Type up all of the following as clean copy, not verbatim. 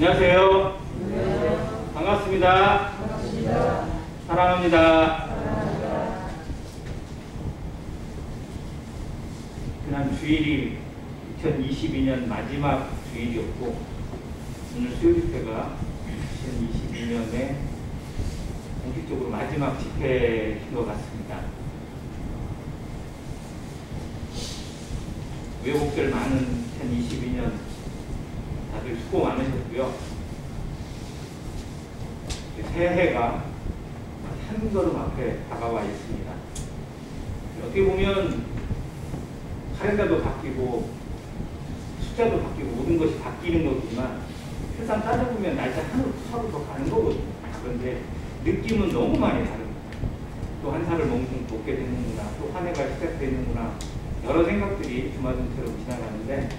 안녕하세요. 안녕하세요. 반갑습니다. 반갑습니다. 사랑합니다. 사랑합니다. 지난 주일이 2022년 마지막 주일이었고 오늘 수요 집회가 2022년에 공식적으로 마지막 집회인 것 같습니다. 외국들 많은 2022년 다들 수고 많으셨고요. 새해가 한 걸음 앞에 다가와 있습니다. 어떻게 보면 카렌다도 바뀌고 숫자도 바뀌고 모든 것이 바뀌는 거지만 실상 따져보면 날짜 하루 더 가는 거거든요. 그런데 느낌은 너무 많이 다릅니다. 또 한 살을 먹게 되는구나, 또 한 해가 시작되는구나, 여러 생각들이 주마등처럼 지나가는데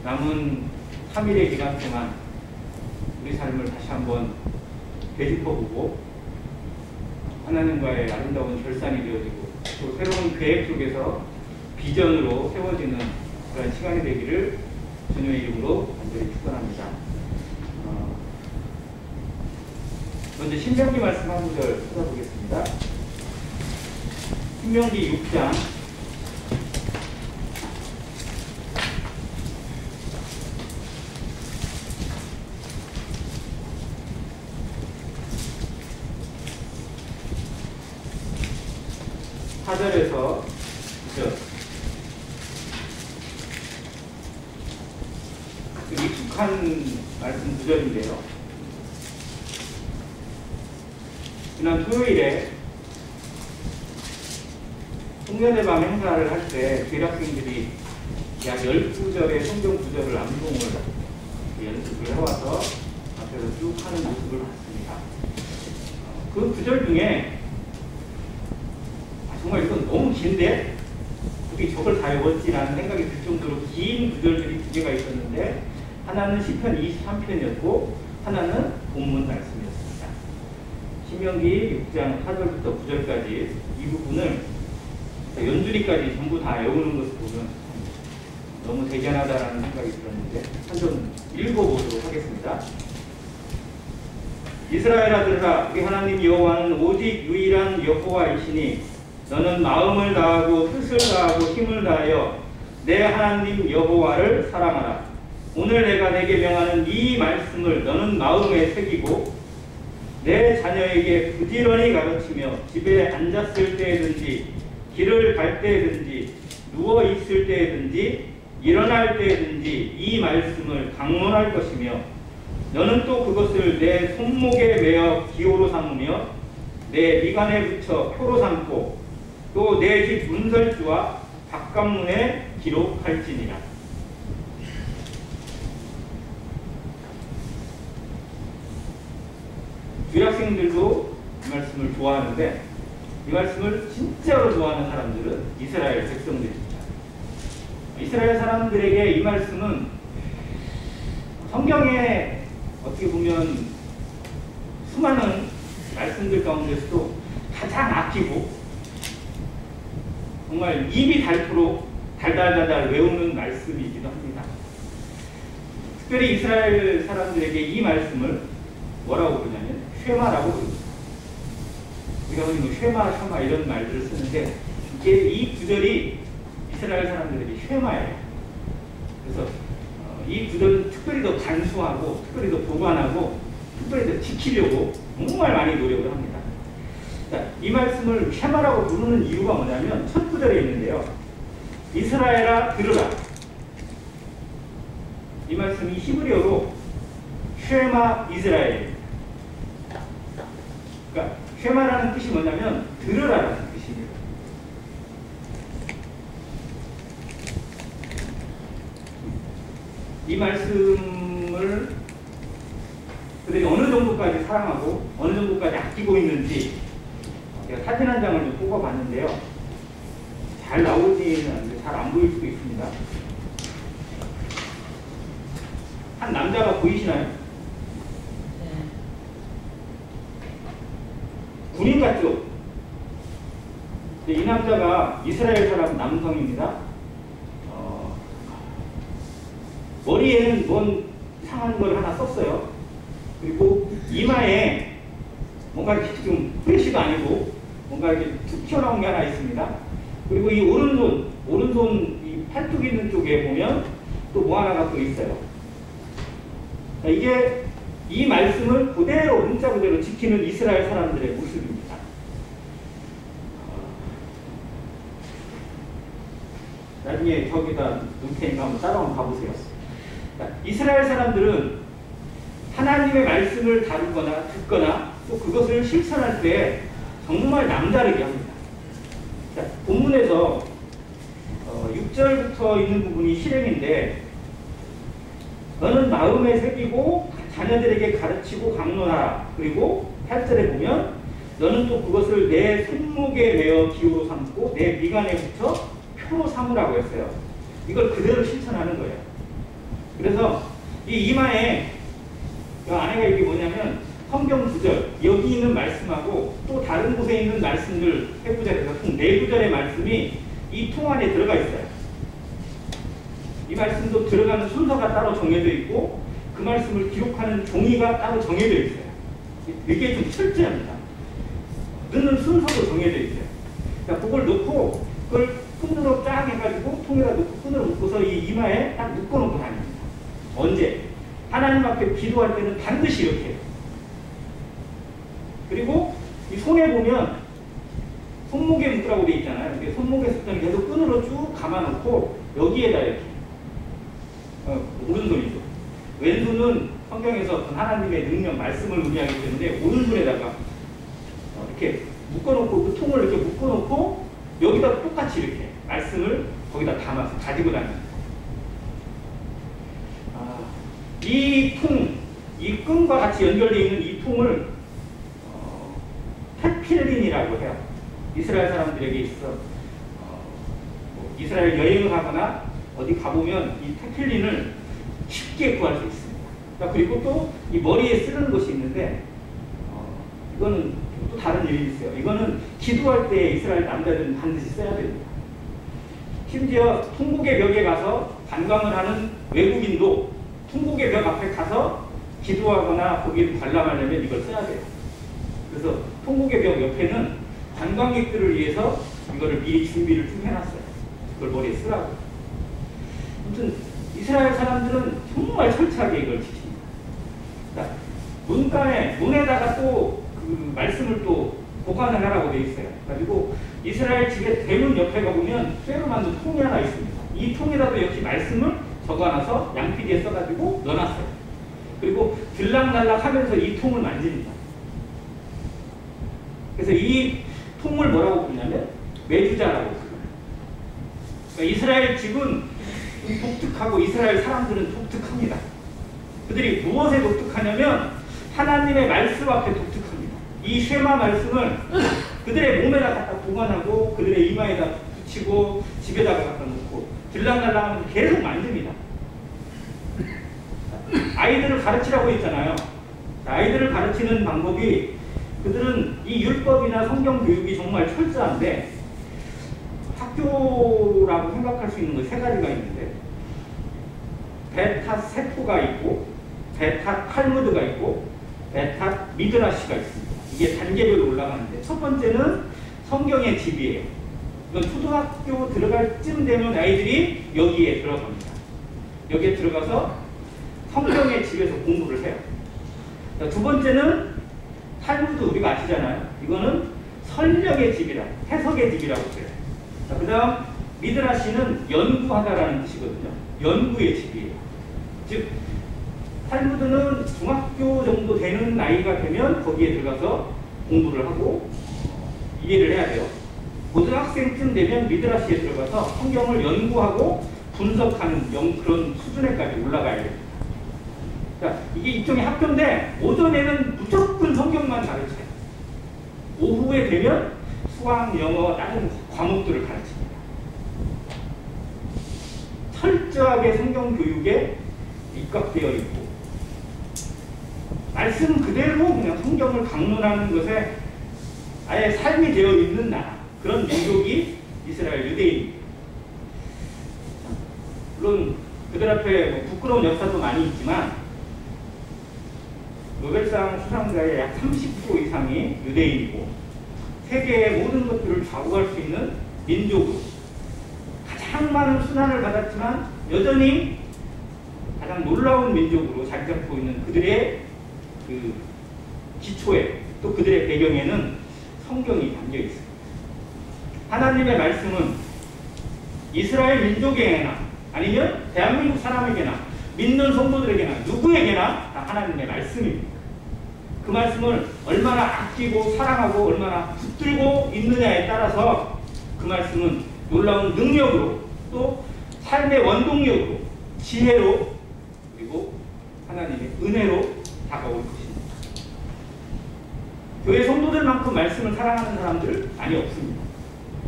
남은 3일의 기간 동안 우리 삶을 다시 한번 되짚어보고 하나님과의 아름다운 결산이 되어지고 또 새로운 계획 속에서 비전으로 세워지는 그런 시간이 되기를 주님의 이름으로 간절히 축원합니다. 먼저 신명기 말씀 한 구절 찾아보겠습니다. 신명기 6장 4절에서 9절. 익숙한 말씀 9절인데요. 지난 토요일에 송년회 밤 행사를 할 때 교학생들이 약 12절의 성경 구절을 암송을 연습을 해와서 앞에서 쭉 하는 모습을 봤습니다. 그 구절 중에 정말 이건 너무 긴데 어떻게 저걸 다 외웠지라는 생각이 들 정도로 긴 구절들이 두 개가 있었는데 하나는 시편 23편이었고 하나는 본문 말씀이었습니다. 신명기 6장 4절부터 9절까지 이 부분을 연주리까지 전부 다 외우는 것을 보면 너무 대견하다라는 생각이 들었는데 한번 읽어보도록 하겠습니다. 이스라엘아 들으라. 우리 하나님 여호와는 오직 유일한 여호와이시니 너는 마음을 다하고 뜻을 다하고 힘을 다하여 내 하나님 여호와를 사랑하라. 오늘 내가 내게 명하는 이 말씀을 너는 마음에 새기고 내 자녀에게 부지런히 가르치며 집에 앉았을 때든지 길을 갈 때든지 누워 있을 때든지 일어날 때든지 이 말씀을 강론할 것이며 너는 또 그것을 내 손목에 매어 기호로 삼으며 내 미간에 붙여 표로 삼고 또 내 집 문설주와 바깥문에 기록할지니라. 주학생들도 이 말씀을 좋아하는데 이 말씀을 진짜로 좋아하는 사람들은 이스라엘 백성들입니다. 이스라엘 사람들에게 이 말씀은 성경에 어떻게 보면 수많은 말씀들 가운데서도 가장 아끼고 정말 입이 닳도록 달달달달 외우는 말씀이기도 합니다. 특별히 이스라엘 사람들에게 이 말씀을 뭐라고 부르냐면 쉐마라고 부릅니다. 우리가 흔히 쉐마 이런 말들을 쓰는데 이게 이 구절이 이스라엘 사람들에게 쉐마예요. 그래서 이 구절은 특별히 더 간수하고 특별히 더 보관하고 특별히 더 지키려고 정말 많이 노력을 합니다. 이 말씀을 쉐마라고 부르는 이유가 뭐냐면 첫 구절에 있는데요. 이스라엘아 들으라. 이 말씀이 히브리어로 쉐마 이스라엘입니다. 그러니까 쉐마라는 뜻이 뭐냐면 들으라라는 뜻입니다. 이 말씀을 그들이 어느 정도까지 사랑하고 어느 정도까지 아끼고 있는지 제가 사진 한 장을 좀 뽑아봤는데요. 잘 나오지는 않는데 잘 안 보일 수도 있습니다. 한 남자가 보이시나요? 네. 군인 같죠? 이 남자가 이스라엘 사람 남성입니다. 머리에는 뭔 이상한 걸 하나 썼어요. 그리고 이마에 뭔가 이렇게 좀 프레쉬가 아니고 뭔가 이렇게 툭 튀어나온 게 하나 있습니다. 그리고 이 오른손 이 팔뚝 있는 쪽에 보면 또 뭐 하나가 또 있어요. 이게 이 말씀을 그대로 문자 그대로 지키는 이스라엘 사람들의 모습입니다. 나중에 저기다 놓을 테니까 한번 따라한번 가보세요. 이스라엘 사람들은 하나님의 말씀을 다루거나 듣거나 또 그것을 실천할 때 정말 남다르게 합니다. 자, 본문에서 6절부터 있는 부분이 실행인데 너는 마음에 새기고 자녀들에게 가르치고 강론하라. 그리고 8절에 보면 너는 또 그것을 내 손목에 매어 기호로 삼고 내 미간에 붙여 표로 삼으라고 했어요. 이걸 그대로 실천하는 거예요. 그래서 이 이마에 안에가 이게 뭐냐면 성경 9절 여기 있는 말씀하고 또 다른 곳에 있는 말씀들 해보자 해서 총 4구절의 말씀이 이 통 안에 들어가 있어요. 이 말씀도 들어가는 순서가 따로 정해져 있고 그 말씀을 기록하는 종이가 따로 정해져 있어요. 이게 좀 철저합니다. 넣는 순서도 정해져 있어요. 자, 그걸 놓고 그걸 끈으로 쫙 해가지고 통에다 놓고 끈으로 묶어서 이 이마에 딱 묶어놓고 다닙니다. 언제? 하나님 앞에 기도할 때는 반드시 이렇게 해요. 그리고 이 손에 보면 손목에 묶으라고 되어 있잖아요. 이렇게 손목에 쓰던 계속 끈으로 쭉 감아놓고 여기에다 이렇게 오른손이죠. 왼손은 성경에서 하나님의 능력, 말씀을 의미하기 때문에 오른손에다가 이렇게 묶어놓고 그 통을 이렇게 묶어놓고 여기다 똑같이 이렇게 말씀을 거기다 담아서 가지고 다닙니다. 이 통, 이 끈과 같이 연결되어 있는 이 통을 테필린이라고 해요. 이스라엘 사람들에게 있어 이스라엘 여행을 하거나 어디 가보면 이 테필린을 쉽게 구할 수 있습니다. 그리고 또 이 머리에 쓰는 것이 있는데 이거는 또 다른 일이 있어요. 이거는 기도할 때 이스라엘 남자들은 반드시 써야 됩니다. 심지어 통곡의 벽에 가서 관광을 하는 외국인도 통곡의 벽 앞에 가서 기도하거나 거기에 관람하려면 이걸 써야 돼요. 그래서 통곡의 벽 옆에는 관광객들을 위해서 이거를 미리 준비를 쭉 해놨어요. 그걸 머리에 쓰라고. 아무튼 이스라엘 사람들은 정말 철저하게 이걸 지킵니다. 자, 문에다가 또 그 말씀을 또 보관을 하라고 되어 있어요. 가지고 이스라엘 집의 대문 옆에 가보면 쇠로 만든 통이 하나 있습니다. 이 통에다도 역시 말씀을 적어놔서 양피디에 써가지고 넣어놨어요. 그리고 들락날락 하면서 이 통을 만집니다. 그래서 이 통을 뭐라고 부르냐면 메두자라고 불러요. 그러니까 이스라엘 집은 독특하고 이스라엘 사람들은 독특합니다. 그들이 무엇에 독특하냐면 하나님의 말씀 앞에 독특합니다. 이 쉐마 말씀을 그들의 몸에다 갖다 보관하고 그들의 이마에다 붙이고 집에다가 갖다 놓고 들락날락하면서 계속 만집니다. 아이들을 가르치라고 했잖아요. 아이들을 가르치는 방법이 그들은 이 율법이나 성경 교육이 정말 철저한데 학교라고 생각할 수 있는 것 3가지가 있는데 베타 세포가 있고 베타 탈무드가 있고 베타 미드라시가 있습니다. 이게 단계별로 올라가는데 첫 번째는 성경의 집이에요. 이건 초등학교 들어갈 쯤 되면 아이들이 여기에 들어갑니다. 여기에 들어가서 성경의 집에서 공부를 해요. 자, 두 번째는 탈무드 우리가 아시잖아요. 이거는 설명의 집이라 해석의 집이라고 해요. 그 다음 미드라시는 연구하다라는 뜻이거든요. 연구의 집이에요. 즉 탈무드는 중학교 정도 되는 나이가 되면 거기에 들어가서 공부를 하고 이해를 해야 돼요. 고등학생쯤 되면 미드라시에 들어가서 성경을 연구하고 분석하는 그런 수준에까지 올라가야 됩니다. 자, 이게 일종의 학교인데 오전에는 무조건 성경만 가르쳐요. 오후에 되면 수학, 영어, 다른 과목들을 가르칩니다. 철저하게 성경 교육에 입각되어 있고 말씀 그대로 그냥 성경을 강론하는 것에 아예 삶이 되어 있는 나라, 그런 민족이 이스라엘 유대인입니다. 물론 그들 앞에 뭐 부끄러운 역사도 많이 있지만 노벨상 수상자의 약 30% 이상이 유대인이고 세계의 모든 것들을 좌우할 수 있는 민족으로 가장 많은 순환을 받았지만 여전히 가장 놀라운 민족으로 자리 잡고 있는 그들의 그 기초에 또 그들의 배경에는 성경이 담겨 있습니다. 하나님의 말씀은 이스라엘 민족에게나 아니면 대한민국 사람에게나 믿는 성도들에게나 누구에게나 다 하나님의 말씀입니다. 그 말씀을 얼마나 아끼고 사랑하고 얼마나 붙들고 있느냐에 따라서 그 말씀은 놀라운 능력으로 또 삶의 원동력으로 지혜로 그리고 하나님의 은혜로 다가올 것입니다. 교회 성도들만큼 말씀을 사랑하는 사람들 많이 없습니다.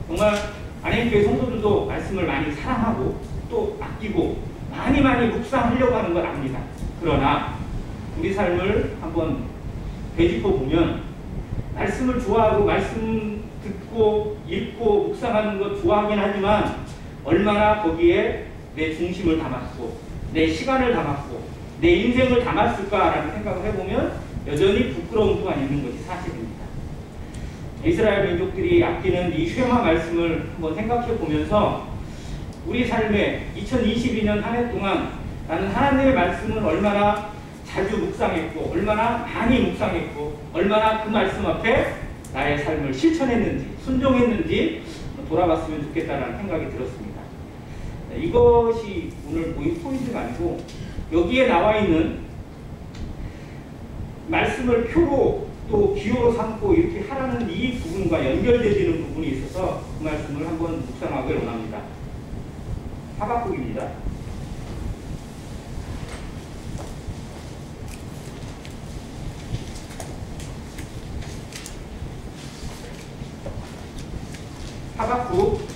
정말 안행교회 성도들도 말씀을 많이 사랑하고 또 아끼고 많이 묵상하려고 하는 걸 압니다. 그러나 우리 삶을 한번 되짚어 보면 말씀을 좋아하고 말씀 듣고 읽고 묵상하는 것 좋아하긴 하지만 얼마나 거기에 내 중심을 담았고 내 시간을 담았고 내 인생을 담았을까라는 생각을 해보면 여전히 부끄러움 또한 있는 것이 사실입니다. 이스라엘 민족들이 아끼는 이 쉐마 말씀을 한번 생각해 보면서 우리 삶에 2022년 한 해 동안 나는 하나님의 말씀을 얼마나 자주 묵상했고 얼마나 많이 묵상했고 얼마나 그 말씀 앞에 나의 삶을 실천했는지 순종했는지 돌아봤으면 좋겠다는 생각이 들었습니다. 이것이 오늘 포인트가 아니고 여기에 나와 있는 말씀을 표로 또 기호로 삼고 이렇게 하라는 이 부분과 연결되지는 부분이 있어서 그 말씀을 한번 묵상하기 원합니다. 하박국입니다. 하박국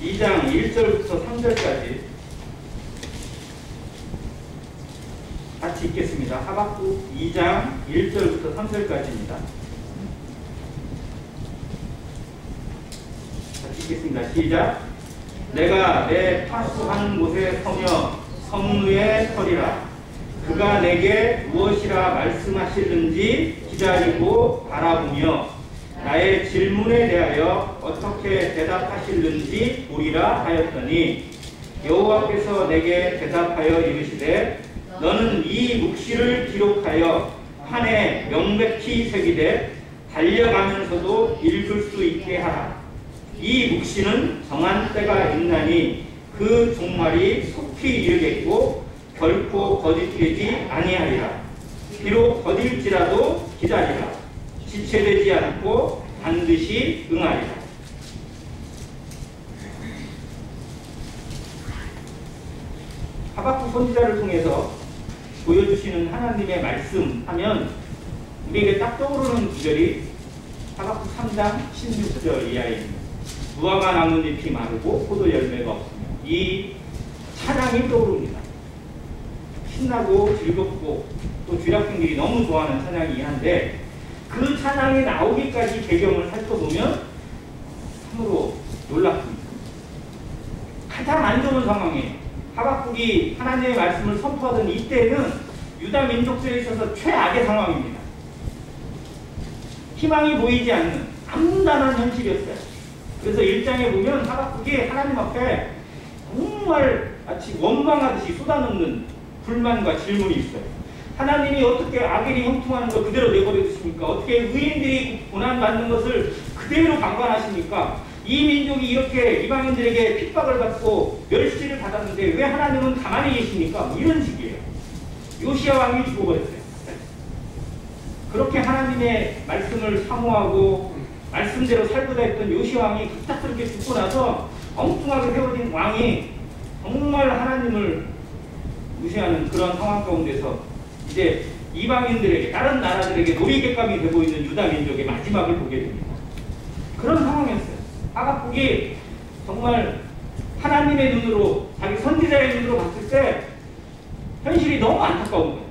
2장 1절부터 3절까지 같이 읽겠습니다. 하박국 2장 1절부터 3절까지입니다. 같이 읽겠습니다. 시작. 내가 내 파수하는 곳에 서며 성루에 서리라. 그가 내게 무엇이라 말씀하시는지 기다리고 바라보며 나의 질문에 대하여 어떻게 대답하시는지 보리라 하였더니 여호와께서 내게 대답하여 이르시되 너는 이 묵시를 기록하여 판에 명백히 새기되 달려가면서도 읽을 수 있게 하라. 이 묵시는 정한 때가 있나니 그 종말이 속히 이르겠고 결코 거짓되지 아니하리라. 비록 거딜지라도 기다리라. 지체되지 않고 반드시 응하리라. 하박국 선지자를 통해서 보여주시는 하나님의 말씀 하면 우리에게 딱 떠오르는 구절이 하박국 3장 16절 이하입니다. 무화과 나뭇잎이 마르고 포도 열매가 없으며 이 찬양이 떠오릅니다. 신나고 즐겁고 또 주약분들이 너무 좋아하는 찬양이긴 한데 그 찬양이 나오기까지 배경을 살펴보면 참으로 놀랍습니다. 가장 안 좋은 상황에 하박국이 하나님의 말씀을 선포하던 이때는 유다 민족들에 있어서 최악의 상황입니다. 희망이 보이지 않는 암담한 현실이었어요. 그래서 1장에 보면 하박국이 하나님 앞에 정말 마치 원망하듯이 쏟아놓는 불만과 질문이 있어요. 하나님이 어떻게 악인이 형통하는 걸 그대로 내버려 두십니까? 어떻게 의인들이 고난받는 것을 그대로 방관하십니까? 이 민족이 이렇게 이방인들에게 핍박을 받고 멸시를 받았는데 왜 하나님은 가만히 계십니까? 뭐 이런 식이에요. 요시야 왕이 죽어버렸어요. 그렇게 하나님의 말씀을 사모하고 말씀대로 살고자 했던 요시야 왕이 갑작스럽게 죽고 나서 엉뚱하게 세워진 왕이 정말 하나님을 무시하는 그런 상황 가운데서 이제 이방인들에게 다른 나라들에게 놀이객감이 되고 있는 유다 민족의 마지막을 보게 됩니다. 그런 상황이었어요. 하박국이 정말 하나님의 눈으로 자기 선지자의 눈으로 봤을 때 현실이 너무 안타까운 거예요.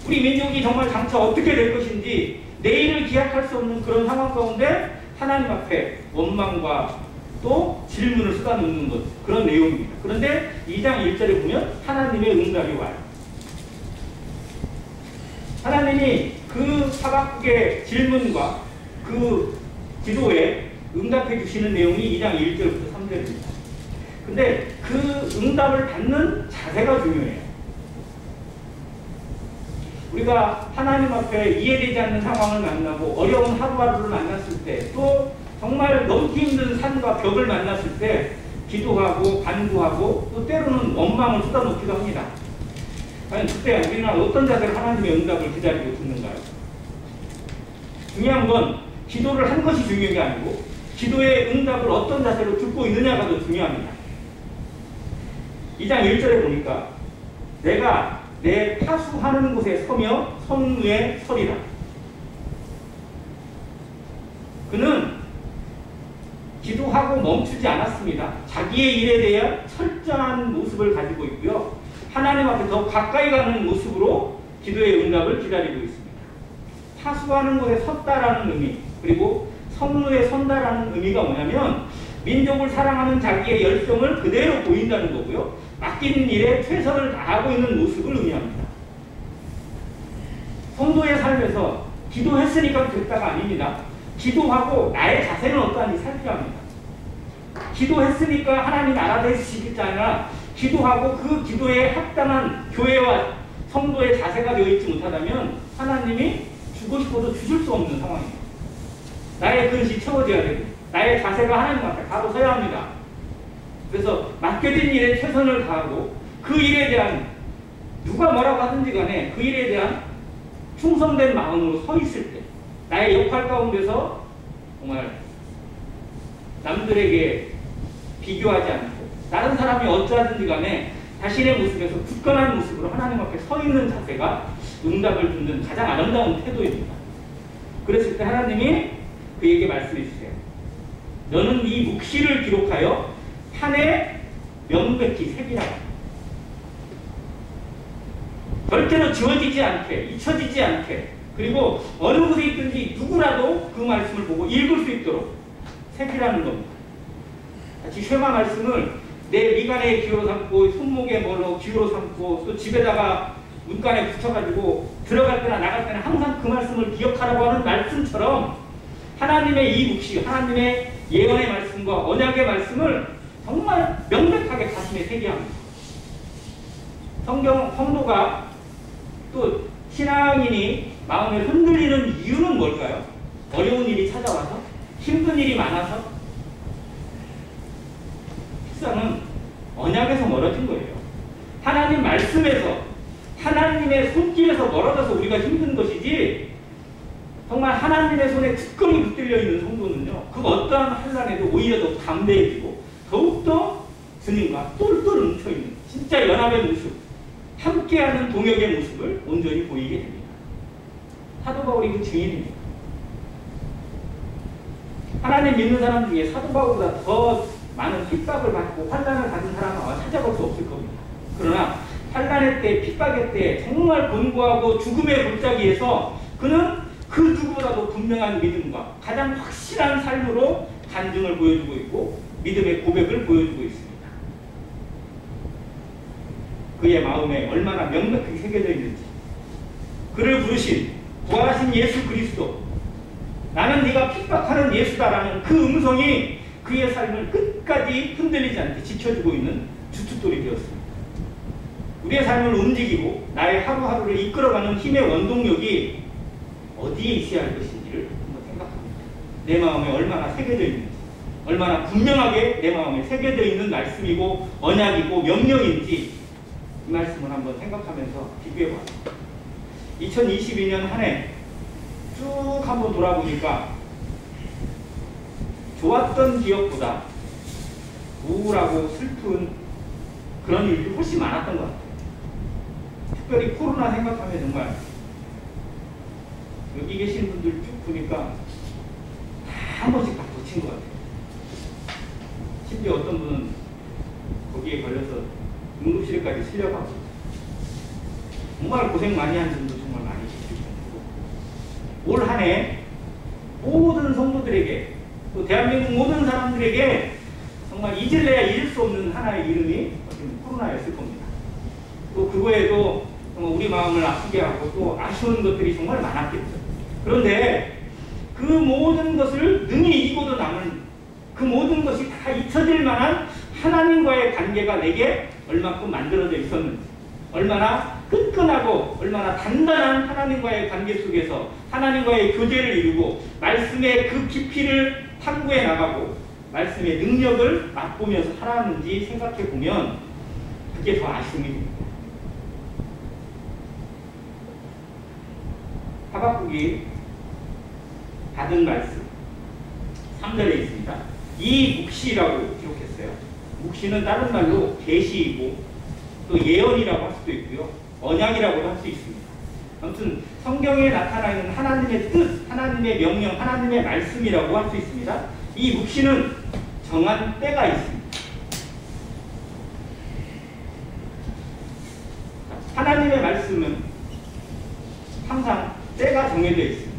우리 민족이 정말 장차 어떻게 될 것인지 내일을 기약할 수 없는 그런 상황 가운데 하나님 앞에 원망과 또 질문을 쏟아놓는 것, 그런 내용입니다. 그런데 2장 1절에 보면 하나님의 응답이 와요. 하나님이 그 하박국의 질문과 그 기도에 응답해 주시는 내용이 2장 1절부터 3절입니다. 근데 그 응답을 받는 자세가 중요해요. 우리가 하나님 앞에 이해되지 않는 상황을 만나고 어려운 하루하루를 만났을 때, 또 정말 넘기 힘든 산과 벽을 만났을 때 기도하고 간구하고 또 때로는 원망을 쏟아놓기도 합니다. 과연 그때 우리는 어떤 자세로 하나님의 응답을 기다리고 듣는가요? 중요한 건 기도를 한 것이 중요한 게 아니고 기도의 응답을 어떤 자세로 듣고 있느냐가 더 중요합니다. 2장 1절에 보니까 내가 내 파수하는 곳에 서며 성루에 서리라. 그는 기도하고 멈추지 않았습니다. 자기의 일에 대한 철저한 모습을 가지고 있고요. 하나님 앞에 더 가까이 가는 모습으로 기도의 응답을 기다리고 있습니다. 파수하는 곳에 섰다라는 의미, 그리고 성루에 선다라는 의미가 뭐냐면 민족을 사랑하는 자기의 열정을 그대로 보인다는 거고요. 맡긴 일에 최선을 다하고 있는 모습을 의미합니다. 성도의 삶에서 기도했으니까 됐다가 아닙니다. 기도하고 나의 자세는 어떠한지 살펴야 합니다. 기도했으니까 하나님 알아주시겠지 아니라 기도하고 그 기도에 합당한 교회와 성도의 자세가 되어 있지 못하다면 하나님이 주고 싶어도 주실 수 없는 상황입니다. 나의 근시 채워져야 되고 나의 자세가 하나님 앞에 바로 서야 합니다. 그래서 맡겨진 일에 최선을 다하고 그 일에 대한 누가 뭐라고 하든지 간에 그 일에 대한 충성된 마음으로 서 있을 때 나의 역할 가운데서 정말 남들에게 비교하지 않고 다른 사람이 어쩌하든지 간에 자신의 모습에서 굳건한 모습으로 하나님 앞에 서 있는 자세가 응답을 듣는 가장 아름다운 태도입니다. 그랬을 때 하나님이 그에게 말씀해 주세요. 너는 이 묵시를 기록하여 판에 명백히 새기라. 절대로 지워지지 않게, 잊혀지지 않게, 그리고 어느 곳에 있든지 누구라도 그 말씀을 보고 읽을 수 있도록 새기라는 겁니다. 같이 쉐마 말씀을 내 미간에 기호로 삼고 손목에 뭘로 기호로 삼고 또 집에다가 문간에 붙여가지고 들어갈 때나 나갈 때나 항상 그 말씀을 기억하라고 하는 말씀처럼 하나님의 이 묵시, 하나님의 예언의 말씀과 언약의 말씀을 정말 명백하게 가슴에 새겨야 합니다. 성도가 또 신앙인이 마음에 흔들리는 이유는 뭘까요? 어려운 일이 찾아와서? 힘든 일이 많아서? 실상은 언약에서 멀어진 거예요. 하나님 말씀에서, 하나님의 손길에서 멀어져서 우리가 힘든 것이지, 정말 하나님의 손에 굳건히 붙들려 있는 성도는요, 그 어떠한 환난에도 오히려 더 담대해지고 더욱더 주님과 똘똘 뭉쳐있는 진짜 연합의 모습, 함께하는 동역의 모습을 온전히 보이게 됩니다. 사도 바울이 그 증인입니다. 하나님 믿는 사람 중에 사도 바울보다 더 많은 핍박을 받고 환난을 받은 사람은 아마 찾아볼 수 없을 겁니다. 그러나 환난의 때, 핍박의 때 정말 곤고하고 죽음의 골짜기에서 그는 그 누구보다도 분명한 믿음과 가장 확실한 삶으로 간증을 보여주고 있고 믿음의 고백을 보여주고 있습니다. 그의 마음에 얼마나 명백하게 새겨져 있는지, 그를 부르신 부활하신 예수 그리스도, 나는 네가 핍박하는 예수다라는 그 음성이 그의 삶을 끝까지 흔들리지 않게 지켜주고 있는 주춧돌이 되었습니다. 우리의 삶을 움직이고 나의 하루하루를 이끌어가는 힘의 원동력이 어디에 있어야 할 것인지를 한번 생각합니다. 내 마음에 얼마나 새겨져 있는지, 얼마나 분명하게 내 마음에 새겨져 있는 말씀이고 언약이고 명령인지 이 말씀을 한번 생각하면서 비교해봤습니다. 2022년 한 해 쭉 한번 돌아보니까 좋았던 기억보다 우울하고 슬픈 그런 일이 훨씬 많았던 것 같아요. 특별히 코로나 생각하면 정말 여기 계신 분들 쭉 보니까 다 한 번씩 다 거친 것 같아요. 심지어 어떤 분은 거기에 걸려서 응급실까지 실려가고 정말 고생 많이 한 분도 정말 많이 계실 정도고 올 한 해 모든 성도들에게 또 대한민국 모든 사람들에게 정말 잊을래야 잊을 수 없는 하나의 이름이 코로나였을 겁니다. 또 그거에도 우리 마음을 아프게 하고 또 아쉬운 것들이 정말 많았겠죠. 그런데 그 모든 것을 능히 이기고도 남은 그 모든 것이 다 잊혀질 만한 하나님과의 관계가 내게 얼마큼 만들어져 있었는지, 얼마나 끈끈하고 얼마나 단단한 하나님과의 관계 속에서 하나님과의 교제를 이루고 말씀의 그 깊이를 탐구해 나가고 말씀의 능력을 맛보면서 살았는지 생각해 보면 그게 더 아쉬움이 됩니다. 하박국이 받은 말씀 3절에 있습니다. 이 묵시라고 기록했어요. 묵시는 다른 말로 계시이고 또 예언이라고 할 수도 있고요. 언약이라고도 할 수 있습니다. 아무튼 성경에 나타나 있는 하나님의 뜻, 하나님의 명령, 하나님의 말씀이라고 할 수 있습니다. 이 묵시는 정한 때가 있습니다. 하나님의 말씀은 항상 때가 정해져 있습니다.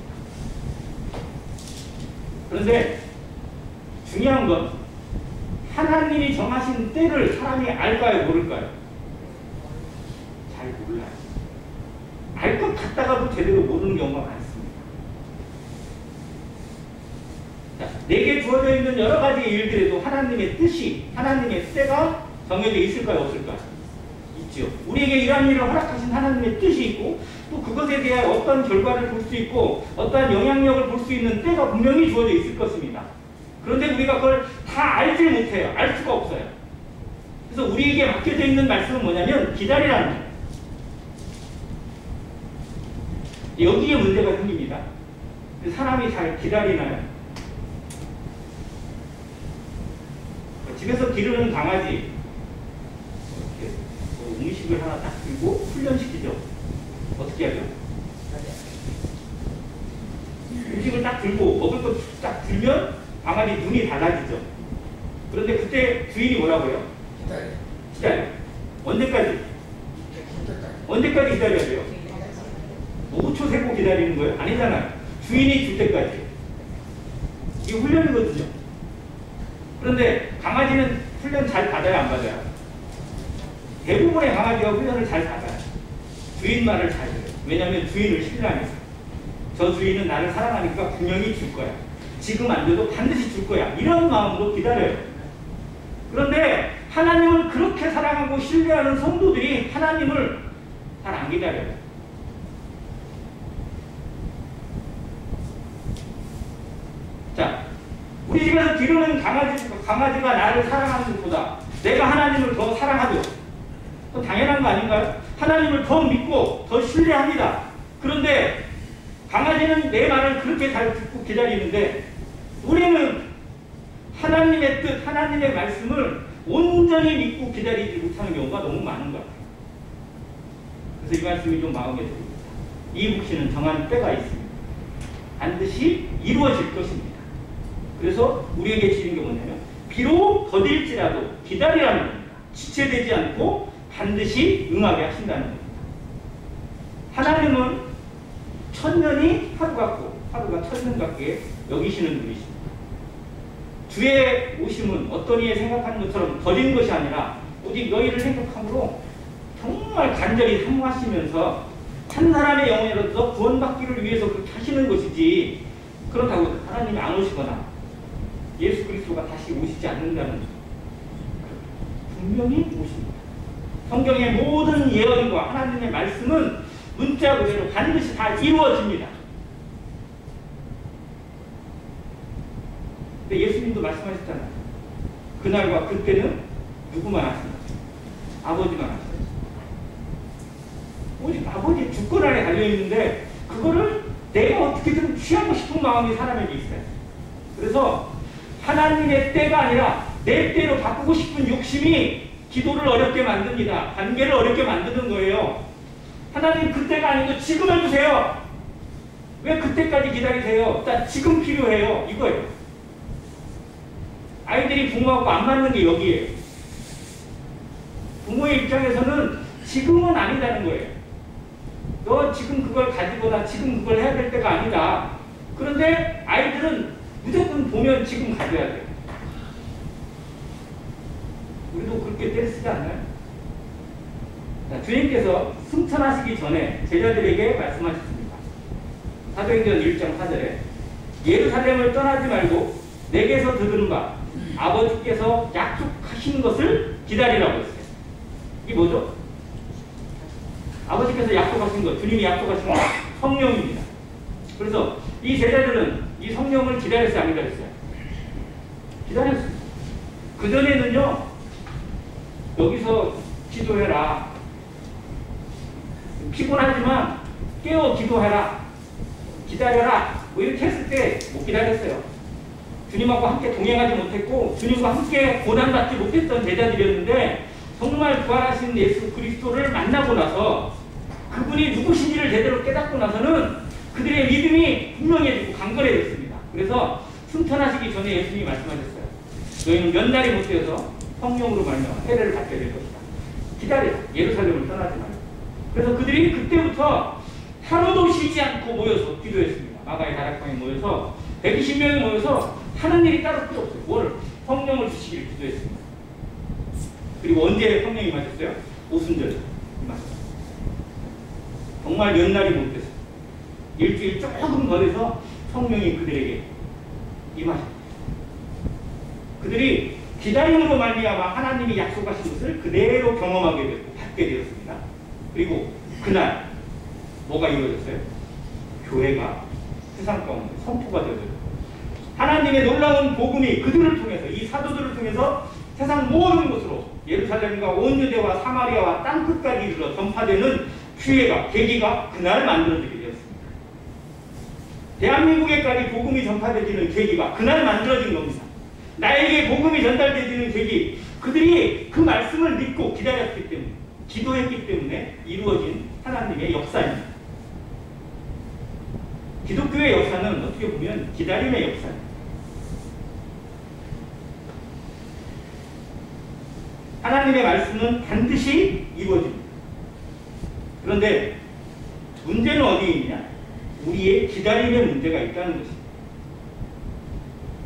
그런데 중요한 건 하나님이 정하신 때를 사람이 알까요? 모를까요? 잘 몰라요. 알 것 같다가도 제대로 모르는 경우가 많습니다. 자, 내게 주어져 있는 여러 가지 일들에도 하나님의 뜻이, 하나님의 때가 정해져 있을까요? 없을까요? 있죠. 우리에게 이러한 일을 허락하신 하나님의 뜻이 있고 또 그것에 대한 어떤 결과를 볼 수 있고 어떠한 영향력을 볼 수 있는 때가 분명히 주어져 있을 것입니다. 그런데 우리가 그걸 다 알지 못해요. 알 수가 없어요. 그래서 우리에게 맡겨져 있는 말씀은 뭐냐면 기다리라는 거예요. 여기에 문제가 생깁니다. 사람이 잘 기다리나요? 집에서 기르는 강아지 이렇게 음식을 하나 딱 들고 훈련시키죠. 어떻게 하죠? 음식을 딱 들고 먹을 거 딱 들면 강아지 눈이 달라지죠. 그런데 그때 주인이 뭐라고요? 기다려. 언제까지? 언제까지 기다려야 돼요? 5초 세고 기다리는 거예요? 아니잖아요. 주인이 줄 때까지. 이게 훈련이거든요. 그런데 강아지는 훈련 잘 받아요? 안 받아요? 대부분의 강아지가 훈련을 잘 받아요. 주인 말을 잘 들어요. 왜냐하면 주인을 신뢰하니까. 저 주인은 나를 사랑하니까 분명히 줄 거야. 지금 안 줘도 반드시 줄 거야. 이런 마음으로 기다려요. 그런데 하나님을 그렇게 사랑하고 신뢰하는 성도들이 하나님을 잘 안 기다려요. 자, 우리 집에서 기르는 강아지가 나를 사랑하는 것보다 내가 하나님을 더 사랑하죠. 그건 당연한 거 아닌가요? 하나님을 더 믿고 더 신뢰합니다. 그런데 강아지는 내 말을 그렇게 잘 듣고 기다리는데 우리는 하나님의 뜻, 하나님의 말씀을 온전히 믿고 기다리지 못하는 경우가 너무 많은 것 같아요. 그래서 이 말씀이 좀 마음에 듭니다. 이 묵시는 정한 때가 있습니다. 반드시 이루어질 것입니다. 그래서 우리에게 주는 게 뭐냐면 비록 더딜지라도 기다리라는 겁니다. 지체되지 않고 반드시 응하게 하신다는 겁니다. 하나님은 천년이 하루 같고 하루가 천년 같게 여기시는 분이십니다. 주의 오심은 어떤 이에 생각하는 것처럼 더딘 것이 아니라 오직 너희를 생각함으로 정말 간절히 사모하시면서 한 사람의 영혼이라도 구원받기를 위해서 그렇게 하시는 것이지 그렇다고 하나님이 안 오시거나 예수 그리스도가 다시 오시지 않는다는 분명히 오십니다. 성경의 모든 예언과 하나님의 말씀은 문자 그대로 반드시 다 이루어집니다. 근데 예수님도 말씀하셨잖아요. 그날과 그때는 누구만 하신다? 아버지만 하신다. 오직 아버지의 주권 안에 달려있는데 그거를 내가 어떻게든 취하고 싶은 마음이 사람에게 있어요. 그래서 하나님의 때가 아니라 내 때로 바꾸고 싶은 욕심이 기도를 어렵게 만듭니다. 관계를 어렵게 만드는 거예요. 하나님 그때가 아니고 지금 해주세요. 왜 그때까지 기다리세요? 나 지금 필요해요. 이거예요. 아이들이 부모하고 안 맞는 게 여기에요. 부모의 입장에서는 지금은 아니다는 거예요. 너 지금 그걸 가지거나 지금 그걸 해야 될 때가 아니다. 그런데 아이들은 무조건 보면 지금 가져야 돼요. 우리도 그렇게 때를 쓰지 않나요? 자, 주님께서 승천하시기 전에 제자들에게 말씀하셨습니다. 사도행전 1장 4절에 예루살렘을 떠나지 말고 내게서 들은 바 아버지께서 약속하신 것을 기다리라고 했어요. 이게 뭐죠? 아버지께서 약속하신 것, 주님이 약속하신 것, 성령입니다. 그래서 이 제자들은 이 성령을 기다렸어요, 안 기다렸어요? 기다렸어요. 그전에는요, 여기서 기도해라. 피곤하지만 깨워 기도해라. 기다려라. 뭐 이렇게 했을 때 못 기다렸어요. 주님하고 함께 동행하지 못했고 주님과 함께 고난받지 못했던 제자들이었는데 정말 부활하신 예수 그리스도를 만나고 나서 그분이 누구신지를 제대로 깨닫고 나서는 그들의 믿음이 분명해지고 강건해졌습니다. 그래서 승천하시기 전에 예수님이 말씀하셨어요. 너희는 몇 날이 못 되어서 성령으로 말미암아 세례를 받게 될 것이다. 기다려. 예루살렘을 떠나지 말고. 그래서 그들이 그때부터 하루도 쉬지 않고 모여서 기도했습니다. 마가의 다락방에 모여서 120명이 모여서 하는 일이 따로 필요 없어요. 뭘? 성령을 주시기를 기도했습니다. 그리고 언제 성령이 임하셨어요? 오순절 임하셨어요. 정말 몇 날이 못 됐어요. 일주일 조금 더 돼서 성령이 그들에게 임하셨어요. 그들이 기다림으로 말미암아 하나님이 약속하신 것을 그대로 경험하게 되고 받게 되었습니다. 그리고 그날 뭐가 이루어졌어요? 교회가 세상 가운데 선포가 되어졌어요. 하나님의 놀라운 복음이 그들을 통해서, 이 사도들을 통해서 세상 모든 곳으로 예루살렘과 온 유대와 사마리아와 땅끝까지 이르러 전파되는 기회가, 계기가 그날 만들어지게 되었습니다. 대한민국에까지 복음이 전파되지는 계기가 그날 만들어진 겁니다. 나에게 복음이 전달되지는 계기, 그들이 그 말씀을 믿고 기다렸기 때문에, 기도했기 때문에 이루어진 하나님의 역사입니다. 기독교의 역사는 어떻게 보면 기다림의 역사입니다. 하나님의 말씀은 반드시 이루어집니다. 그런데 문제는 어디에 있냐? 우리의 기다림의 문제가 있다는 것입니다.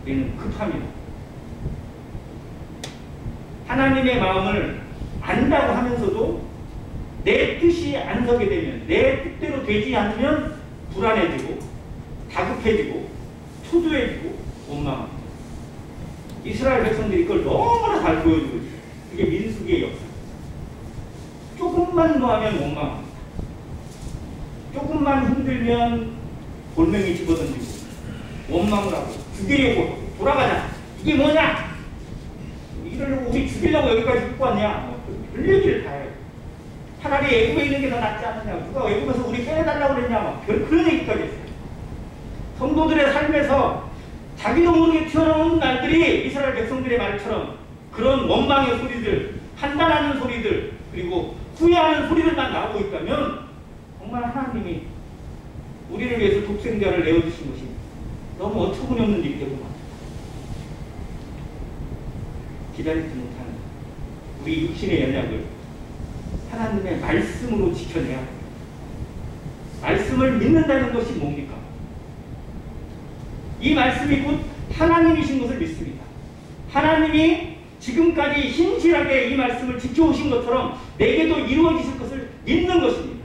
우리는 급합니다. 하나님의 마음을 안다고 하면서도 내 뜻이 안 서게 되면, 내 뜻대로 되지 않으면 불안해지고 다급해지고 초조해지고 원망합니다. 이스라엘 백성들이 그걸 너무나 잘 보여주고 있어요. 그게 민수기의 역사. 조금만 더 하면 원망합니다. 조금만 힘들면 골명이 집어던지고 원망을 하고 죽이려고 돌아가자. 이게 뭐냐? 이러려고 우리 죽이려고 여기까지 끌고 왔냐? 별 얘기를 다 해요. 차라리 애국에 있는 게 더 낫지 않느냐? 누가 애국에서 우리 빼내달라고 그랬냐? 막 그런 얘기까지 했어요. 성도들의 삶에서 자기도 모르게 튀어나오는 날들이 이스라엘 백성들의 말처럼 그런 원망의 소리들, 판단하는 소리들, 그리고 후회하는 소리들만 나오고 있다면 정말 하나님이 우리를 위해서 독생자를 내어주신 것이 너무 어처구니없는 일이 되고 맙니다. 기다리지 못하는 우리 육신의 연약을 하나님의 말씀으로 지켜내야 합니다. 말씀을 믿는다는 것이 뭡니까? 이 말씀이 곧 하나님이신 것을 믿습니다. 하나님이 지금까지 신실하게 이 말씀을 지켜오신 것처럼 내게도 이루어지실 것을 믿는 것입니다.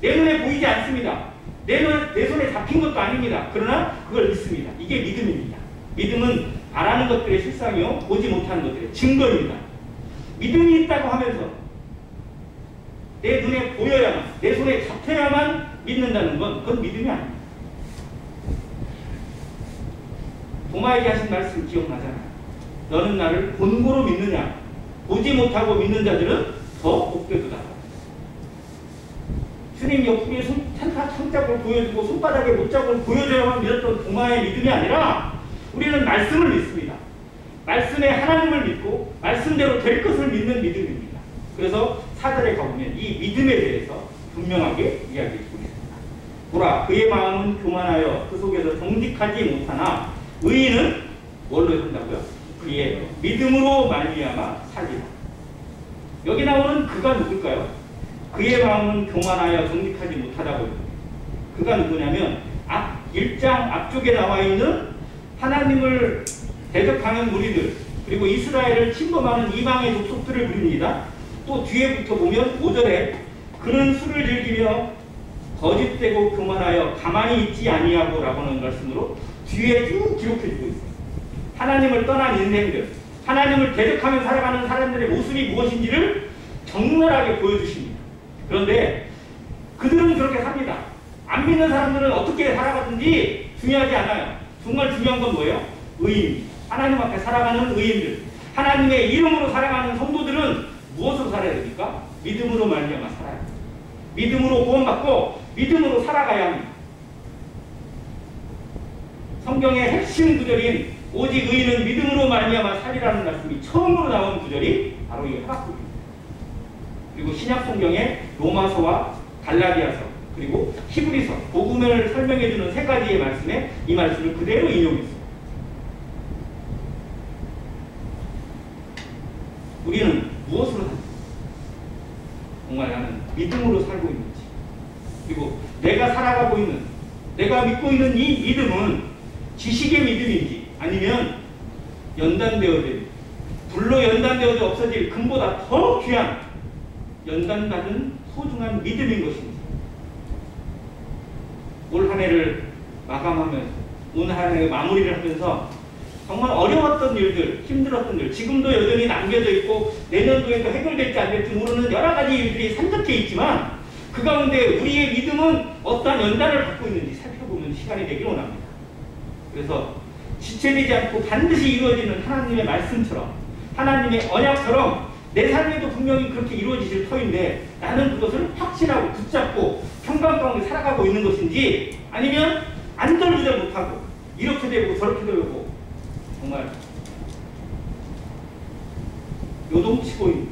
내 눈에 보이지 않습니다. 내 손에 잡힌 것도 아닙니다. 그러나 그걸 믿습니다. 이게 믿음입니다. 믿음은 바라는 것들의 실상이요, 보지 못하는 것들의 증거입니다. 믿음이 있다고 하면서 내 눈에 보여야만, 내 손에 잡혀야만 믿는다는 건 그건 믿음이 아닙니다. 도마에게 하신 말씀 기억나잖아요. 너는 나를 본고로 믿느냐? 보지 못하고 믿는 자들은 더 복되도다. 주님 옆구리에 손짝을 보여주고 손바닥에 못짝을 보여줘야만 믿었던 도마의 믿음이 아니라 우리는 말씀을 믿습니다. 말씀에 하나님을 믿고 말씀대로 될 것을 믿는 믿음입니다. 그래서 4절에 가보면 이 믿음에 대해서 분명하게 이야기해 주고 있습니다. 보라, 그의 마음은 교만하여 그 속에서 정직하지 못하나 의인은 뭘로 산다고요? 그의 믿음으로 말미암아 살리라. 여기 나오는 그가 누굴까요? 그의 마음은 교만하여 정직하지 못하다고 합니다. 그가 누구냐면 1장 앞쪽에 나와 있는 하나님을 대적하는 무리들, 그리고 이스라엘을 침범하는 이방의 족속들을 부릅니다. 또 뒤에부터 보면 5절에 그는 술을 즐기며 거짓되고 교만하여 가만히 있지 아니하고 라고 하는 말씀으로 뒤에 쭉 기록해주고 있어요. 하나님을 떠난 인생들, 하나님을 대적하며 살아가는 사람들의 모습이 무엇인지를 적나라하게 보여주십니다. 그런데 그들은 그렇게 삽니다. 안 믿는 사람들은 어떻게 살아가든지 중요하지 않아요. 정말 중요한 건 뭐예요? 의인. 하나님 앞에 살아가는 의인들. 하나님의 이름으로 살아가는 성도들은 무엇으로 살아야 됩니까? 믿음으로 말미암아 살아야 됩니다. 믿음으로 구원받고 믿음으로 살아가야 합니다. 성경의 핵심 구절인 오직 의인은 믿음으로 말미암아 살리라는 말씀이 처음으로 나온 구절이 바로 이 하박국입니다. 그리고 신약 성경의 로마서와 갈라디아서 그리고 히브리서 복음을 설명해주는 세 가지의 말씀에 이 말씀을 그대로 인용했습니다. 우리는 무엇으로 살지? 정말 나는 믿음으로 살고 있는지, 그리고 내가 살아가고 있는, 내가 믿고 있는 이 믿음은 지식의 믿음인지 아니면 연단되어질, 불로 연단되어져 없어질 금보다 더 귀한 연단받은 소중한 믿음인 것인지. 올 한 해를 마감하면서, 올 한 해 마무리를 하면서 정말 어려웠던 일들, 힘들었던 일, 지금도 여전히 남겨져 있고 내년도에도 해결될지 안 될지 모르는 여러 가지 일들이 산적해 있지만 그 가운데 우리의 믿음은 어떠한 연단을 갖고 있는지 살펴보는 시간이 되길 원합니다. 그래서 지체되지 않고 반드시 이루어지는 하나님의 말씀처럼, 하나님의 언약처럼 내 삶에도 분명히 그렇게 이루어지실 터인데 나는 그것을 확신하고 붙잡고 평강 가운데 살아가고 있는 것인지, 아니면 안절부절 못하고 이렇게 되고 저렇게 되고 정말 요동치고 있는,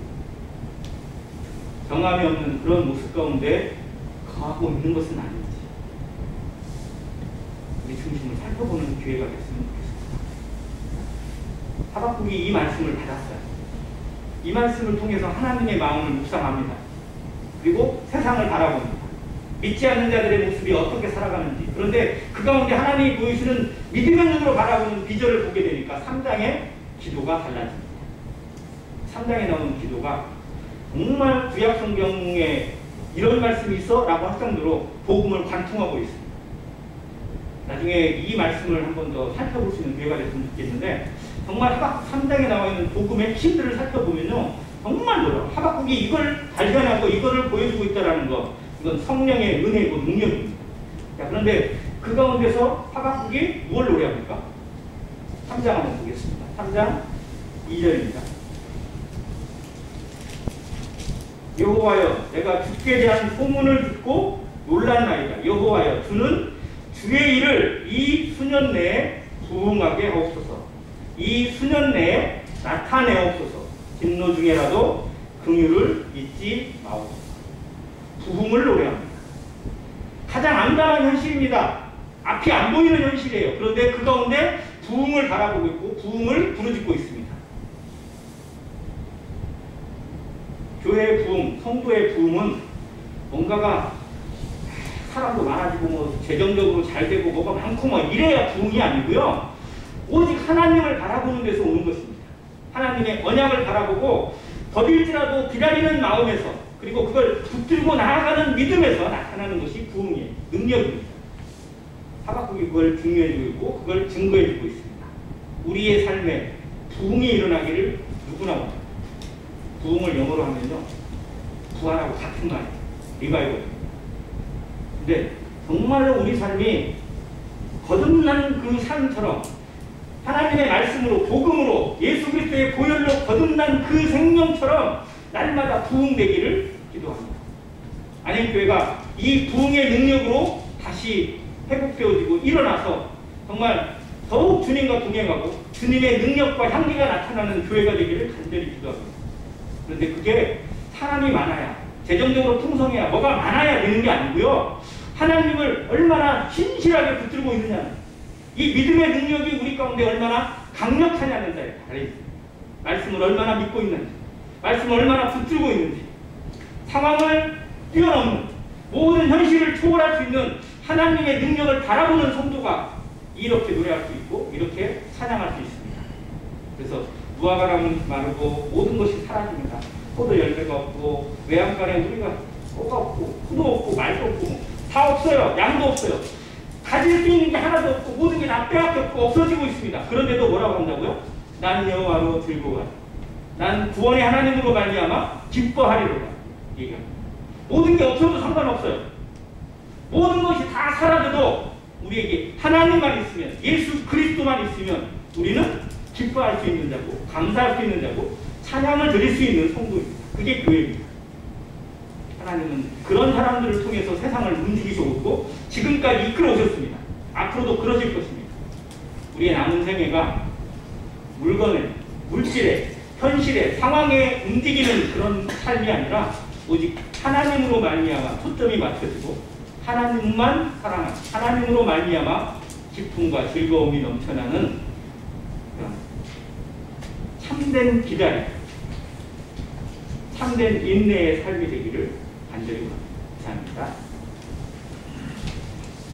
정함이 없는 그런 모습 가운데 거하고 있는 것은 아닌지 우리 중심을 살펴보는 기회가 됐으면 좋겠습니다. 하박국이 이 말씀을 받았어요. 이 말씀을 통해서 하나님의 마음을 묵상합니다. 그리고 세상을 바라봅니다. 믿지 않는 자들의 모습이 어떻게 살아가는지. 그런데 그 가운데 하나님이 보이시는 믿음의 눈으로 바라보는 비전을 보게 되니까 3장의 기도가 달라집니다. 3장에 나오는 기도가 정말 구약 성경에 이런 말씀이 있어? 라고 할 정도로 복음을 관통하고 있습니다. 나중에 이 말씀을 한 번 더 살펴볼 수 있는 기회가 됐으면 좋겠는데, 정말 하박국 3장에 나와 있는 복음의 핵심들을 살펴보면요, 정말 놀라워요. 하박국이 이걸 발견하고 이거를 보여주고 있다는 것, 이건 성령의 은혜이고 능력입니다. 자, 그런데 그 가운데서 하박국이 무엇을 노래합니까? 3장 한번 보겠습니다. 3장 2절입니다. 여호와여, 내가 주께 대한 소문을 듣고 놀랐나이다. 여호와여, 주는 주의 일을 이 수년 내에 부응하게 하옵소서. 이 수년 내에 나타내옵소서. 진노 중에라도 긍휼을 잊지 마옵소서. 부흥을 노래합니다. 가장 암담한 현실입니다. 앞이 안 보이는 현실이에요. 그런데 그 가운데 부흥을 바라보고 있고 부흥을 부르짖고 있습니다. 교회의 부흥, 성도의 부흥은 뭔가가 사람도 많아지고 뭐 재정적으로 잘 되고 뭐가 많고 뭐 이래야 부흥이 아니고요, 오직 하나님을 바라보는 데서 오는 것입니다. 하나님의 언약을 바라보고 더딜지라도 기다리는 마음에서, 그리고 그걸 붙들고 나아가는 믿음에서 나타나는 것이 부흥의 능력입니다. 하박국이 그걸 중요해주고 있고 그걸 증거해주고 있습니다. 우리의 삶에 부흥이 일어나기를 누구나 원합니다. 부흥을 영어로 하면요, 부활하고 같은 말이에요. 리바이벌. 근데 정말로 우리 삶이 거듭난 그 삶처럼 하나님의 말씀으로, 복음으로, 예수 그리스도의 보혈로 거듭난 그 생명처럼 날마다 부흥되기를 기도합니다. 안행교회가 이 부흥의 능력으로 다시 회복되어지고 일어나서 정말 더욱 주님과 동행하고 주님의 능력과 향기가 나타나는 교회가 되기를 간절히 기도합니다. 그런데 그게 사람이 많아야, 재정적으로 풍성해야, 뭐가 많아야 되는 게 아니고요, 하나님을 얼마나 신실하게 붙들고 있느냐, 이 믿음의 능력이 우리 가운데 얼마나 강력하냐는 데에 달려있습니다. 말씀을 얼마나 믿고 있는지, 말씀을 얼마나 붙들고 있는지, 상황을 뛰어넘는 모든 현실을 초월할 수 있는 하나님의 능력을 바라보는 성도가 이렇게 노래할 수 있고 이렇게 찬양할 수 있습니다. 그래서 무화과나무는 마르고 모든 것이 사라집니다. 포도 열매가 없고 외양간에 우리가 뭐가 없고 포도 없고 말도 없고 다 없어요. 양도 없어요. 가질 수 있는 게 하나도 없고 모든 게 다 빼앗겨 없고 없어지고 있습니다. 그런데도 뭐라고 한다고요? 난 여호와로 즐거워하라. 난 구원의 하나님으로 말미암아 기뻐하리로다. 얘기합니다. 모든 게 없어도 상관없어요. 모든 것이 다 사라져도 우리에게 하나님만 있으면, 예수 그리스도만 있으면 우리는 기뻐할 수 있는 자고 감사할 수 있는 자고 찬양을 드릴 수 있는 성도입니다. 그게 교회입니다. 하나님은 그런 사람들을 통해서 세상을 움직이셔오고 지금까지 이끌어 오셨습니다. 앞으로도 그러실 것입니다. 우리의 남은 생애가 물건에, 물질에, 현실에, 상황에 움직이는 그런 삶이 아니라 오직 하나님으로 말미암아 초점이 맞춰지고 하나님만 사랑하는, 하나님으로 말미암아 기쁨과 즐거움이 넘쳐나는 참된 기다림, 참된 인내의 삶이 되기를 간절히 바랍니다. 감사합니다.